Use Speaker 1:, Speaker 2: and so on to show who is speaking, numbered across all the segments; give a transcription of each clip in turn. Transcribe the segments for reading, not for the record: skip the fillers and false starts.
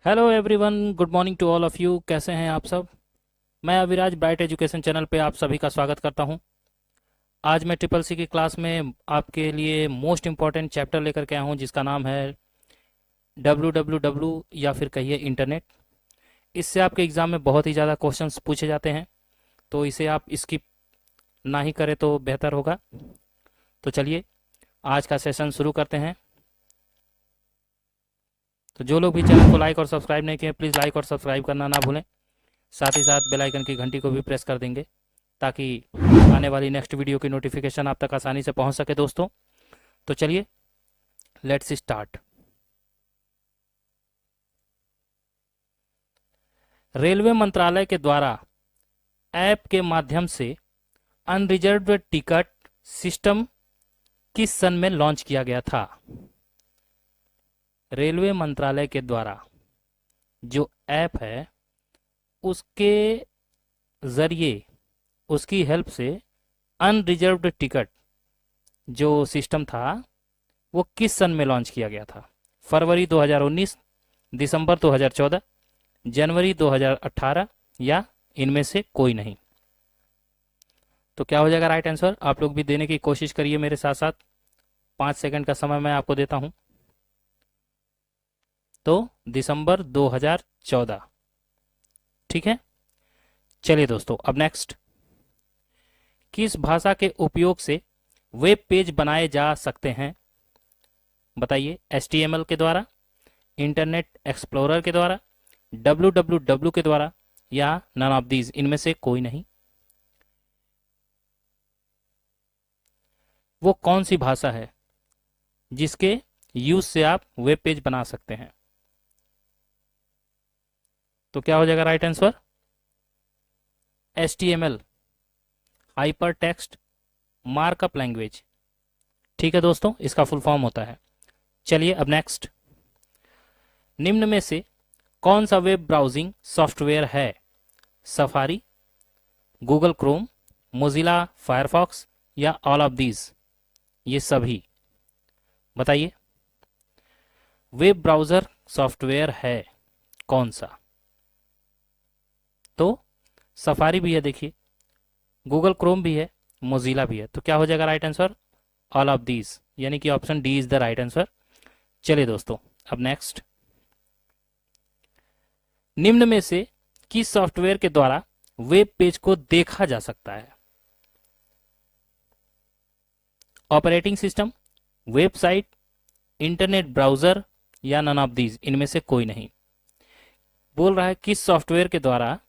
Speaker 1: Hello everyone, good morning to all of you. कैसे हैं आप सब? मैं अविराज ब्राइट एजुकेशन चैनल पे आप सभी का स्वागत करता हूं। आज मैं ट्रिपल सी की क्लास में आपके लिए मोस्ट इम्पॉर्टेंट चैप्टर लेकर के आया हूं, जिसका नाम है WWW या फिर कहिए इंटरनेट। इससे आपके एग्ज़ाम में बहुत ही ज़्यादा क्वेश्चंस पूछे जाते हैं, तो इसे आप स्किप ना ही करें तो बेहतर होगा। तो चलिए आज का सेशन शुरू करते हैं। तो जो लोग भी चैनल को लाइक और सब्सक्राइब नहीं किए, प्लीज़ लाइक और सब्सक्राइब करना ना भूलें। साथ ही साथ बेल आइकन की घंटी को भी प्रेस कर देंगे, ताकि आने वाली नेक्स्ट वीडियो की नोटिफिकेशन आप तक आसानी से पहुंच सके दोस्तों। तो चलिए लेट्स स्टार्ट। रेलवे मंत्रालय के द्वारा ऐप के माध्यम से अनरिजर्व्ड टिकट सिस्टम किस सन में लॉन्च किया गया था? रेलवे मंत्रालय के द्वारा जो ऐप है, उसके जरिए, उसकी हेल्प से अनरिजर्व्ड टिकट जो सिस्टम था वो किस सन में लॉन्च किया गया था? फरवरी 2019, दिसंबर 2014, जनवरी 2018 या इनमें से कोई नहीं? तो क्या हो जाएगा राइट आंसर? आप लोग भी देने की कोशिश करिए मेरे साथ साथ। 5 सेकंड का समय मैं आपको देता हूं। तो दिसंबर 2014, ठीक है। चलिए दोस्तों, अब नेक्स्ट। किस भाषा के उपयोग से वेब पेज बनाए जा सकते हैं? बताइए। HTML के द्वारा, इंटरनेट एक्सप्लोरर के द्वारा, WWW के द्वारा या नन ऑफ दीज, इनमें से कोई नहीं? वो कौन सी भाषा है जिसके यूज से आप वेब पेज बना सकते हैं? तो क्या हो जाएगा right answer? HTML, hyper text markup language. ठीक है दोस्तों, इसका फुल फॉर्म होता है। चलिए अब नेक्स्ट। निम्न में से कौन सा वेब ब्राउजिंग सॉफ्टवेयर है? Safari, Google Chrome, Mozilla Firefox या ऑल ऑफ दीज? ये सभी बताइए। वेब ब्राउजर सॉफ्टवेयर है कौन सा? तो सफारी भी है, देखिए, गूगल क्रोम भी है, मोजिला भी है। तो क्या हो जाएगा right answer? All of these, यानी कि option D is the right answer. चलिए दोस्तों, अब नेक्स्ट। निम्न में से किस सॉफ्टवेयर के द्वारा वेब पेज को देखा जा सकता है? Operating system, website, internet browser या नन ऑफ दीज, इनमें से कोई नहीं? बोल रहा है किस सॉफ्टवेयर के द्वारा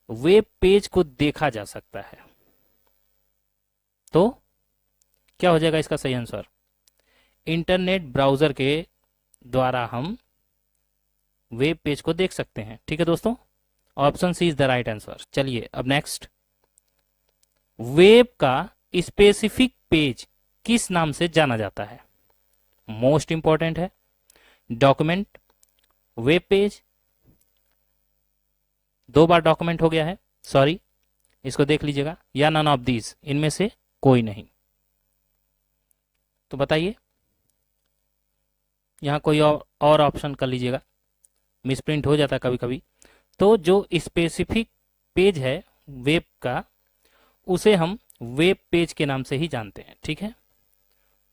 Speaker 1: वेब पेज को देखा जा सकता है। तो क्या हो जाएगा इसका सही आंसर? इंटरनेट ब्राउजर के द्वारा हम वेब पेज को देख सकते हैं। ठीक है दोस्तों, option C is the right answer. चलिए अब नेक्स्ट। वेब का स्पेसिफिक पेज किस नाम से जाना जाता है? मोस्ट इंपॉर्टेंट है। डॉक्यूमेंट, वेब पेज, 2 बार डॉक्यूमेंट हो गया है, सॉरी, इसको देख लीजिएगा, या नन ऑफ दीज, इनमें से कोई नहीं? तो बताइए। यहां कोई और ऑप्शन कर लीजिएगा, मिसप्रिंट हो जाता है कभी कभी। तो जो स्पेसिफिक पेज है वेब का, उसे हम वेब पेज के नाम से ही जानते हैं। ठीक है,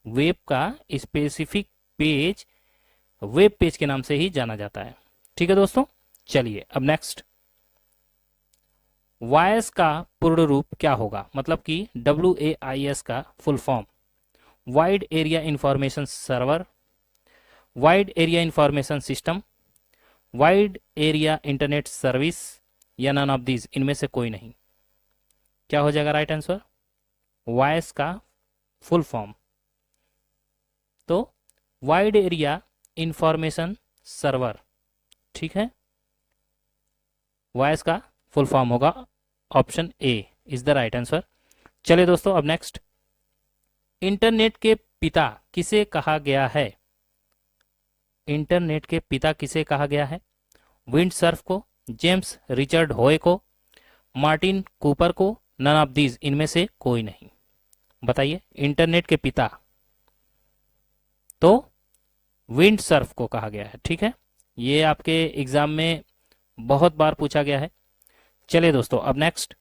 Speaker 1: वेब का स्पेसिफिक पेज वेब पेज के नाम से ही जाना जाता है। ठीक है दोस्तों, चलिए अब नेक्स्ट। वायस का पूर्ण रूप क्या होगा? मतलब कि WAIS का full form. Wide area information server, wide area information system, wide area internet service या नन ऑफ दीज, इनमें से कोई नहीं? क्या हो जाएगा राइट आंसर? वायस का फुल फॉर्म। तो वाइड एरिया इंफॉर्मेशन सर्वर, ठीक है, वायस का फुल फॉर्म होगा। Option A is the right answer. चलिए दोस्तों, अब नेक्स्ट। इंटरनेट के पिता किसे कहा गया है? इंटरनेट के पिता किसे कहा गया है? विंडसर्फ को, जेम्स रिचर्ड होए को, मार्टिन कूपर को, नन ऑफ दीज, इनमें से कोई नहीं? बताइए। इंटरनेट के पिता, तो विंडसर्फ को कहा गया है। ठीक है, ये आपके एग्जाम में बहुत बार पूछा गया है। चलिए दोस्तों, अब नेक्स्ट,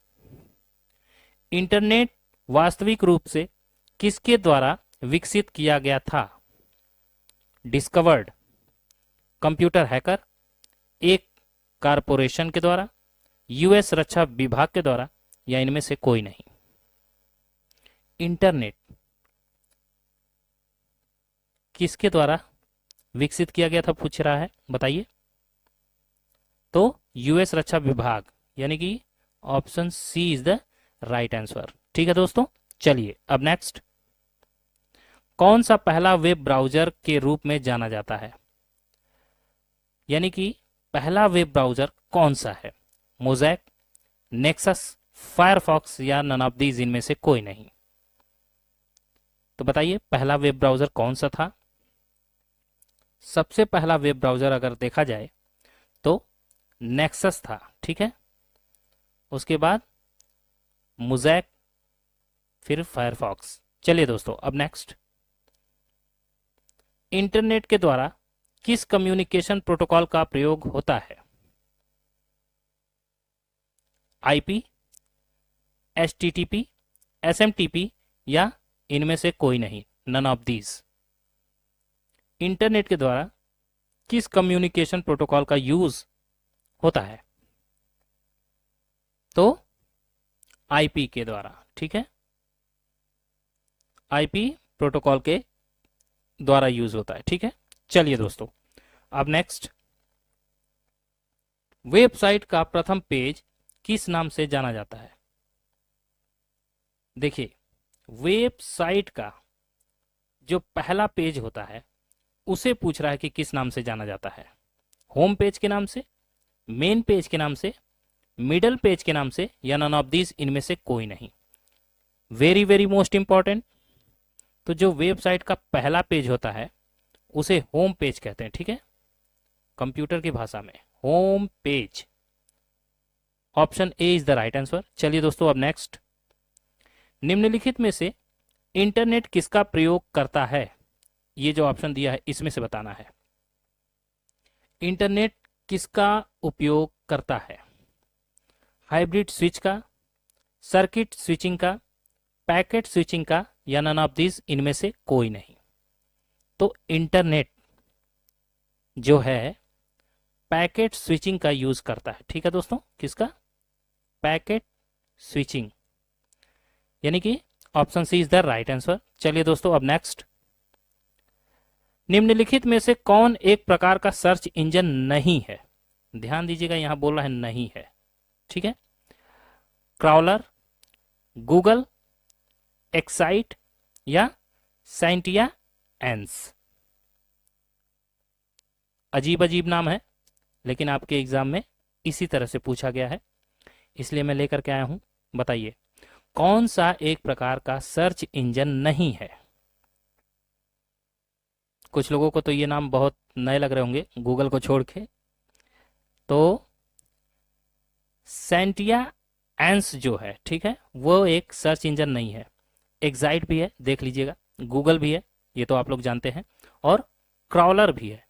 Speaker 1: इंटरनेट वास्तविक रूप से किसके द्वारा विकसित किया गया था? डिस्कवर्ड, कंप्यूटर हैकर, एक कारपोरेशन के द्वारा, यूएस रक्षा विभाग के द्वारा, या इनमें से कोई नहीं। इंटरनेट किसके द्वारा विकसित किया गया था पूछ रहा है, बताइए। तो यूएस रक्षा विभाग, यानी कि option C is the right answer. ठीक है दोस्तों, चलिए अब नेक्स्ट, कौन सा पहला वेब ब्राउजर के रूप में जाना जाता है? यानी कि पहला वेब ब्राउजर कौन सा है? मोज़ैक, नेक्सस, फायरफॉक्स, या नन ऑफ दीज इनमें से कोई नहीं। तो बताइए पहला वेब ब्राउजर कौन सा था? सबसे पहला वेब ब्राउजर अगर देखा जाए तो नेक्सस था, ठीक है। उसके बाद मोज़ैक, फिर फायरफॉक्स। चलिए दोस्तों, अब नेक्स्ट, इंटरनेट के द्वारा किस कम्युनिकेशन प्रोटोकॉल का प्रयोग होता है? आईपी, एचटीटीपी, एसएमटीपी, या इनमें से कोई नहीं, नन ऑफ दीज। इंटरनेट के द्वारा किस कम्युनिकेशन प्रोटोकॉल का यूज होता है? तो आईपी के द्वारा, ठीक है, आईपी प्रोटोकॉल के द्वारा यूज होता है, ठीक है। चलिए दोस्तों, अब नेक्स्ट, वेबसाइट का प्रथम पेज किस नाम से जाना जाता है? देखिए, वेबसाइट का जो पहला पेज होता है उसे पूछ रहा है कि किस नाम से जाना जाता है। होम पेज के नाम से, मेन पेज के नाम से, मिडल पेज के नाम से, या नन ऑफ दीज इनमें से कोई नहीं। वेरी वेरी मोस्ट इंपॉर्टेंट, तो जो वेबसाइट का पहला पेज होता है उसे होम पेज कहते हैं, ठीक है, कंप्यूटर की भाषा में home page. Option A is the right answer. चलिए दोस्तों, अब नेक्स्ट, निम्नलिखित में से इंटरनेट किसका प्रयोग करता है? ये जो ऑप्शन दिया है इसमें से बताना है। इंटरनेट किसका उपयोग करता है? हाइब्रिड स्विच का, सर्किट स्विचिंग का, पैकेट स्विचिंग का, या नन ऑफ दिस इनमें से कोई नहीं। तो इंटरनेट जो है पैकेट स्विचिंग का यूज करता है, ठीक है दोस्तों। किसका? पैकेट स्विचिंग, यानी कि option C is the right answer. चलिए दोस्तों, अब नेक्स्ट, निम्नलिखित में से कौन एक प्रकार का सर्च इंजन नहीं है? ध्यान दीजिएगा, यहां बोल रहा है नहीं है, ठीक है। क्राउलर, गूगल, एक्साइट, या साइंटिया एंस। अजीब अजीब नाम है, लेकिन आपके एग्जाम में इसी तरह से पूछा गया है, इसलिए मैं लेकर के आया हूं। बताइए कौन सा एक प्रकार का सर्च इंजन नहीं है? कुछ लोगों को तो ये नाम बहुत नए लग रहे होंगे, गूगल को छोड़ के। तो सेंटिया एंस जो है, ठीक है, वो एक सर्च इंजन नहीं है। एक्साइट भी है, देख लीजिएगा, गूगल भी है, ये तो आप लोग जानते हैं, और क्राउलर भी है,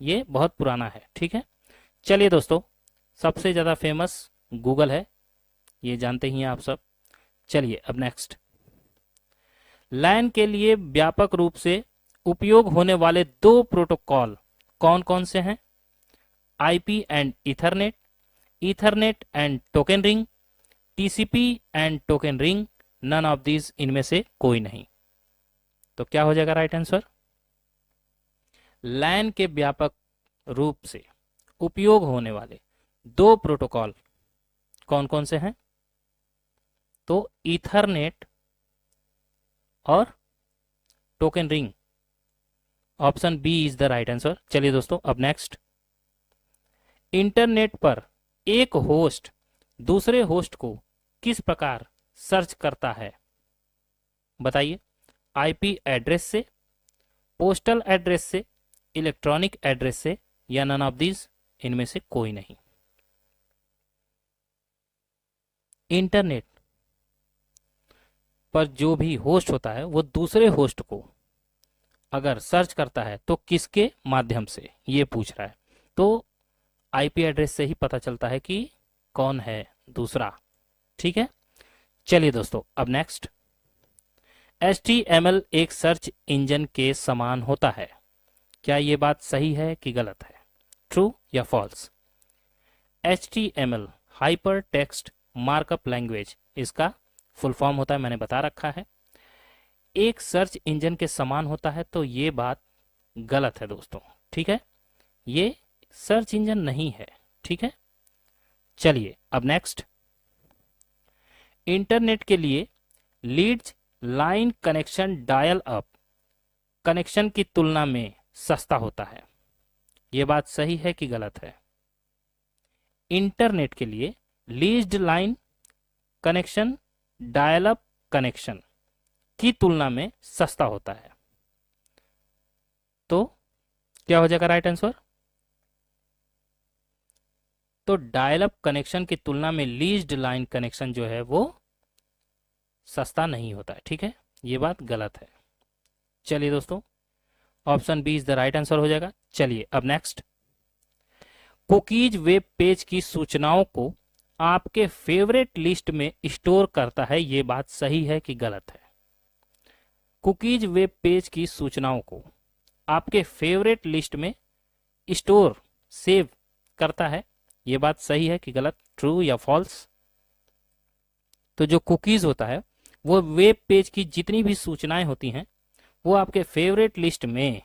Speaker 1: ये बहुत पुराना है, ठीक है। चलिए दोस्तों, सबसे ज़्यादा फेमस गूगल है, ये जानते ही हैं आप सब। चलिए अब नेक्स्ट, लैन के लिए व्यापक रूप से उपयोग होने वाले दो प्रोटोकॉल कौन कौन से हैं? IP and Ethernet, Ethernet and token ring, TCP and token ring, none of these इनमें से कोई नहीं। तो क्या हो जाएगा राइट आंसर? लैन के व्यापक रूप से उपयोग होने वाले दो प्रोटोकॉल कौन कौन से हैं? तो ईथरनेट और token ring. Option B is the right answer. चलिए दोस्तों, अब नेक्स्ट, इंटरनेट पर एक होस्ट दूसरे होस्ट को किस प्रकार सर्च करता है? बताइए, आईपी एड्रेस से, पोस्टल एड्रेस से, इलेक्ट्रॉनिक एड्रेस से, या नन ऑफ दीज इनमें से कोई नहीं। इंटरनेट पर जो भी होस्ट होता है वो दूसरे होस्ट को अगर सर्च करता है तो किसके माध्यम से, ये पूछ रहा है। तो आईपी एड्रेस से ही पता चलता है कि कौन है दूसरा। ठीक है, चलिए दोस्तों अब नेक्स्ट, HTML एक सर्च इंजन के समान होता है। क्या ये बात सही है कि गलत है? ट्रू या false? HTML hyper text markup language, इसका फुल फॉर्म होता है, मैंने बता रखा है। एक सर्च इंजन के समान होता है, तो ये बात गलत है दोस्तों। ठीक है, ये सर्च इंजन नहीं है। ठीक है, चलिए अब नेक्स्ट, इंटरनेट के लिए लीड्स line connection dial up connection की तुलना में सस्ता होता है। यह बात सही है कि गलत है? इंटरनेट के लिए leased line connection dial up connection की तुलना में सस्ता होता है, तो क्या हो जाएगा राइट आंसर? तो डायल अप कनेक्शन की तुलना में लीज्ड लाइन कनेक्शन जो है वो सस्ता नहीं होता है। ठीक है, ये बात गलत है। चलिए दोस्तों, option B is the right answer हो जाएगा। चलिए अब नेक्स्ट, कुकीज वेब पेज की सूचनाओं को आपके फेवरेट लिस्ट में स्टोर करता है। ये बात सही है कि गलत है? कुकीज वेब पेज की सूचनाओं को आपके फेवरेट लिस्ट में स्टोर सेव करता है। ये बात सही है कि गलत? ट्रू या फॉल्स? तो जो कुकीज होता है वो वेब पेज की जितनी भी सूचनाएं होती हैं वो आपके फेवरेट लिस्ट में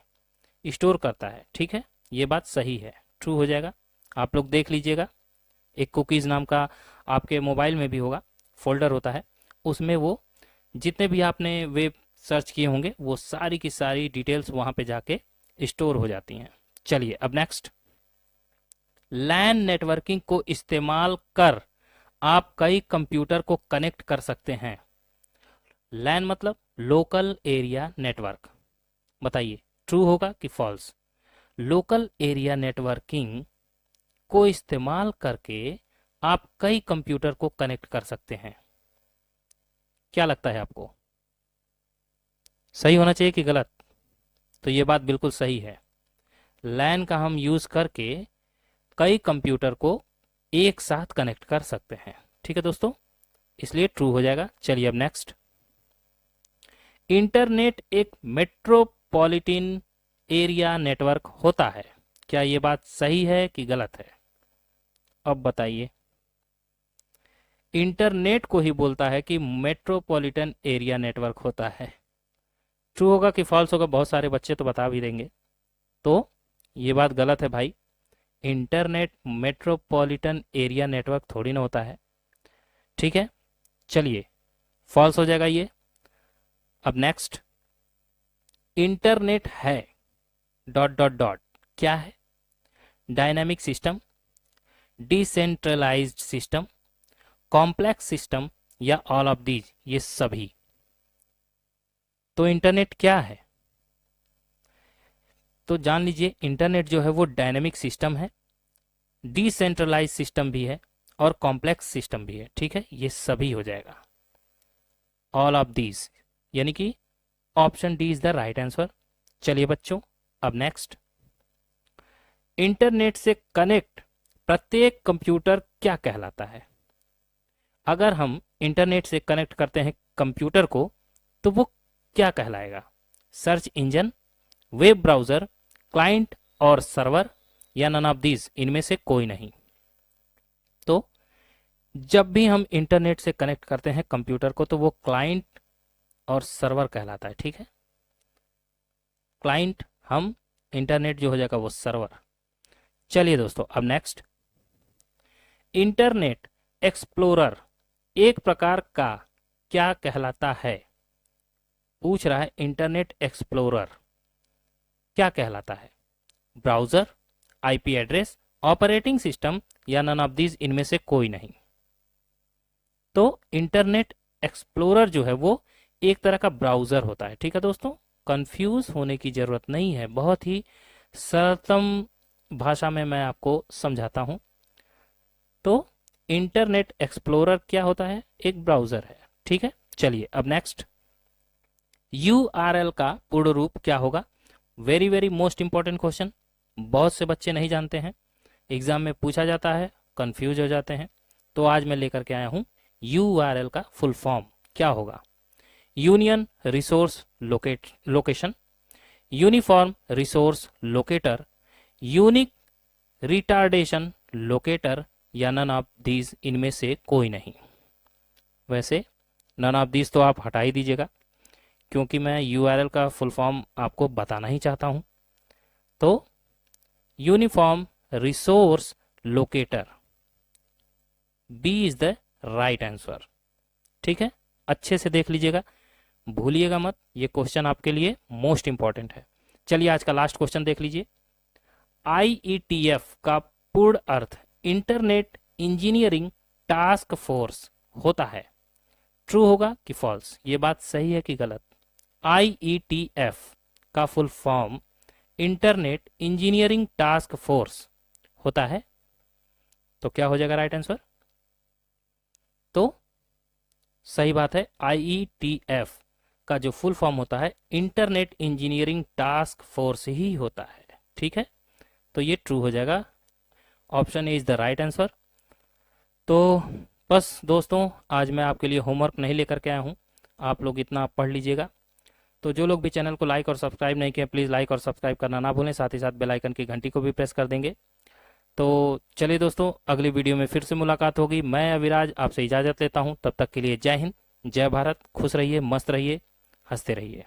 Speaker 1: स्टोर करता है। ठीक है, ये बात सही है, ट्रू हो जाएगा। आप लोग देख लीजिएगा, एक कुकीज नाम का आपके मोबाइल में भी होगा, फोल्डर होता है, उसमें वो जितने भी आपने वेब सर्च किए होंगे वो सारी की सारी डिटेल्स वहां पे जाके स्टोर हो जाती हैं। चलिए अब नेक्स्ट, लैन नेटवर्किंग को इस्तेमाल कर आप कई कंप्यूटर को कनेक्ट कर सकते हैं। लैन मतलब लोकल एरिया नेटवर्क, बताइए ट्रू होगा कि फॉल्स? लोकल एरिया नेटवर्किंग को इस्तेमाल करके आप कई कंप्यूटर को कनेक्ट कर सकते हैं। क्या लगता है आपको, सही होना चाहिए कि गलत? तो ये बात बिल्कुल सही है। लैन का हम यूज करके कई कंप्यूटर को एक साथ कनेक्ट कर सकते हैं। ठीक है दोस्तों, इसलिए ट्रू हो जाएगा। चलिए अब नेक्स्ट, इंटरनेट एक मेट्रोपॉलिटन एरिया नेटवर्क होता है। क्या यह बात सही है कि गलत है? अब बताइए। इंटरनेट को ही बोलता है कि मेट्रोपॉलिटन एरिया नेटवर्क होता है। ट्रू होगा कि फॉल्स होगा? बहुत सारे बच्चे तो बता भी देंगे। तो ये बात गलत है भाई, इंटरनेट मेट्रोपॉलिटन एरिया नेटवर्क थोड़ी ना होता है। ठीक है, चलिए फॉल्स हो जाएगा ये। अब नेक्स्ट, इंटरनेट है डॉट डॉट डॉट, क्या है? Dynamic system, decentralised system, complex system या ऑल ऑफ दीज, ये सभी। तो इंटरनेट क्या है? तो जान लीजिए, इंटरनेट जो है वो डायनेमिक सिस्टम है, डिसेंट्रलाइज सिस्टम भी है और कॉम्प्लेक्स सिस्टम भी है। ठीक है, ये सभी हो जाएगा, ऑल ऑफ दीज, यानी कि option D is the right answer. चलिए बच्चों अब नेक्स्ट, इंटरनेट से कनेक्ट प्रत्येक कंप्यूटर क्या कहलाता है? अगर हम इंटरनेट से कनेक्ट करते हैं कंप्यूटर को तो वो क्या कहलाएगा? Search engine, web browser, client और सर्वर या नन ऑफ दीज, इनमें से कोई नहीं। तो जब भी हम इंटरनेट से कनेक्ट करते हैं कंप्यूटर को तो वो क्लाइंट और सर्वर कहलाता है। ठीक है, क्लाइंट हम, इंटरनेट जो हो जाएगा वो सर्वर। चलिए दोस्तों अब नेक्स्ट, इंटरनेट एक्सप्लोरर एक प्रकार का क्या कहलाता है? पूछ रहा है इंटरनेट एक्सप्लोरर क्या कहलाता है? Browser, IP address, operating system या नन ऑफ दीज, इनमें से कोई नहीं। तो इंटरनेट एक्सप्लोरर जो है वो एक तरह का ब्राउजर होता है। ठीक है दोस्तों, कंफ्यूज होने की जरूरत नहीं है, बहुत ही सरलतम भाषा में मैं आपको समझाता हूं। तो इंटरनेट एक्सप्लोरर क्या होता है? एक ब्राउजर है। ठीक है, चलिए अब नेक्स्ट, URL का पूर्ण रूप क्या होगा? Very very most important question, बहुत से बच्चे नहीं जानते हैं। एग्जाम में पूछा जाता है, कंफ्यूज हो जाते हैं। तो आज मैं लेकर के आया हूं URL का फुल फॉर्म क्या होगा। Union resource location, uniform resource locator, unique retardation locator, या नन ऑफ दीज, इनमें से कोई नहीं। वैसे नन ऑफ दीज तो आप हटा ही दीजिएगा, क्योंकि मैं URL का फुल फॉर्म आपको बताना ही चाहता हूं। तो uniform resource locator, B is the right answer. ठीक है, अच्छे से देख लीजिएगा, भूलिएगा मत, ये क्वेश्चन आपके लिए मोस्ट इंपॉर्टेंट है। चलिए आज का लास्ट क्वेश्चन देख लीजिए। IETF का पूर्ण अर्थ इंटरनेट इंजीनियरिंग टास्क फोर्स होता है। ट्रू होगा कि फॉल्स, ये बात सही है कि गलत? IETF का full form internet engineering task force होता है। तो क्या हो जाएगा राइट आंसर? तो सही बात है, IETF का जो फुल फॉर्म होता है इंटरनेट इंजीनियरिंग टास्क फोर्स ही होता है। ठीक है, तो ये ट्रू हो जाएगा, option A is the right answer. तो बस दोस्तों, आज मैं आपके लिए होमवर्क नहीं लेकर के आया हूँ, आप लोग इतना पढ़ लीजिएगा। तो जो लोग भी चैनल को लाइक और सब्सक्राइब नहीं किए, प्लीज़ लाइक और सब्सक्राइब करना ना भूलें, साथ ही साथ बेल आइकन की घंटी को भी प्रेस कर देंगे। तो चलिए दोस्तों, अगली वीडियो में फिर से मुलाकात होगी। मैं अविराज आपसे इजाज़त लेता हूँ, तब तक के लिए जय हिंद, जय भारत, खुश रहिए, मस्त रहिए, हंसते रहिए।